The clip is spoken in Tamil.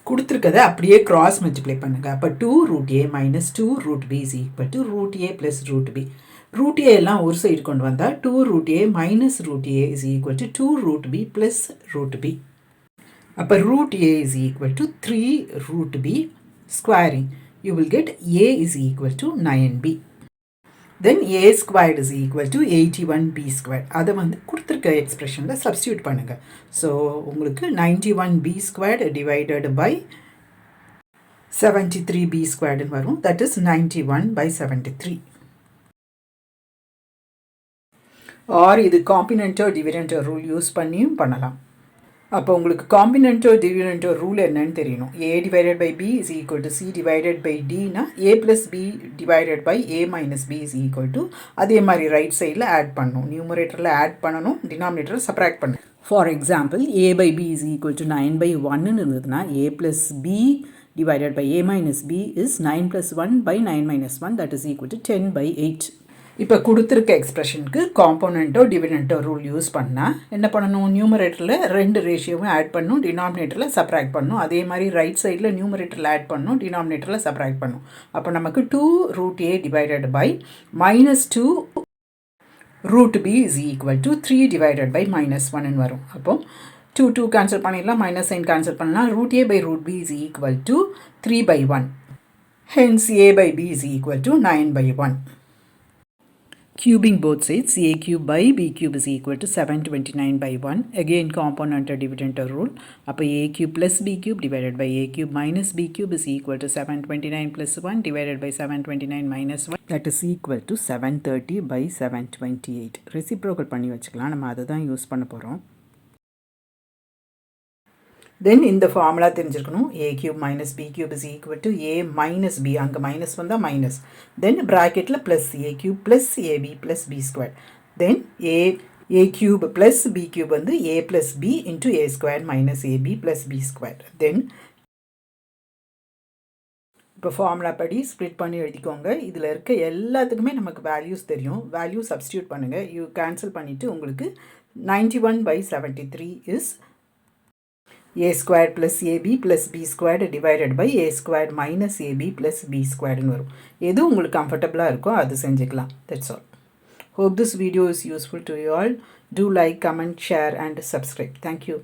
கொடுத்துருக்கதை அப்படியே கிராஸ் மல்டிப்ளை பண்ணுங்கள். அப்போ 2 root a minus 2 root b is equal to root a plus root b. root a எல்லாம் ஒரு சைடு கொண்டு வந்தால் 2 root a minus root a is equal to 2 root b plus root b. அப்போ root a is equal to 3 root b squaring. You will get a is equal to 9b. Then a squared is equal to 81b squared. அதை வந்து கொடுத்துருக்க எக்ஸ்பிரஷனில் சப்ஸ்டியூட் பண்ணுங்கள். ஸோ உங்களுக்கு 91b squared divided by 73b squared வரும். That is 91 by 73. ஆர் இது காம்பினென்டோ டிவிடெண்டோ ரூல் யூஸ் பண்ணியும் பண்ணலாம். அப்போ உங்களுக்கு காம்பினென்டோ டிவிடெண்டோ ரூல் என்னன்னு தெரியணும். a divided by b is equal to c divided by d னா a plus b divided by a minus b is equal to அதே மாதிரி ரைட் சைடில் ஆட் பண்ணணும். நியூமரேட்டரில் ஆட் பண்ணணும், டினாமினேட்டரில் சப்ராக்ட் பண்ணணும். For example a by b is equal to 9 by 1ன்னு இருந்ததுன்னா a plus b divided by a minus b is 9 plus 1 by 9 minus 1, that is equal to 10 by 8. இப்போ கொடுத்துருக்க எக்ஸ்பிரஷனுக்கு காம்போனண்ட்டோ டிவிடெண்டோ ரூல் யூஸ் பண்ணால் என்ன பண்ணணும், நியூமரேட்டரில் ரெண்டு ரேஷியோவும் ஆட் பண்ணணும், டினாமினேட்டரில் சப்ராக்ட் பண்ணணும். அதே மாதிரி ரைட் சைடில் நியூமரேட்டரில் ஆட் பண்ணணும், டினாமினேட்டரில் சப்ராக்ட் பண்ணணும். அப்போ நமக்கு 2 root a divided by minus 2 root b is equal to 3 divided by minus 1ன்னு வரும். அப்போ 2 கேன்சல் பண்ணிடலாம், மைனஸ் சைன் கேன்சல் பண்ணலாம். root a by root b is equal to 3 by 1. Hence a by b is equal to 9 by 1. Cubing both sides, a cube by b cube is equal to 729 by 1. Again component dividend rule. அப்போ a cube plus b cube divided by a cube minus b cube is equal to 729 plus 1 divided by 729 minus 1. That is equal to 730 by 728. Reciprocal பண்ணி வச்சுக்கலாம், நம்ம அதை தான் யூஸ் பண்ண போகிறோம். தென் இந்த ஃபார்முலா தெரிஞ்சிருக்கணும். a cube minus b cube is equal to a minus b, அங்கே மைனஸ் வந்தால் மைனஸ், தென் ப்ராக்கெட்டில் plus a cube plus ab plus b squared. Then a cube plus b cube வந்து a plus b into a squared minus ab plus b squared. தென் இப்போ ஃபார்முலா படி ஸ்ப்ளிட் பண்ணி எழுதிக்கோங்க. இதில் இருக்க எல்லாத்துக்குமே நமக்கு வேல்யூஸ் தெரியும். வேல்யூ சப்ஸ்டியூட் பண்ணுங்கள். யூ கேன்சல் பண்ணிவிட்டு உங்களுக்கு 91 by 73 is a squared plus ab plus b squared divided by a squared minus ab plus b squared ன்னு வரும். எது உங்களுக்கு கம்ஃபர்டபுளாக இருக்கோ அது செஞ்சுக்கலாம். That's all. Hope this video is useful to you all. Do like, comment, share and subscribe. Thank you.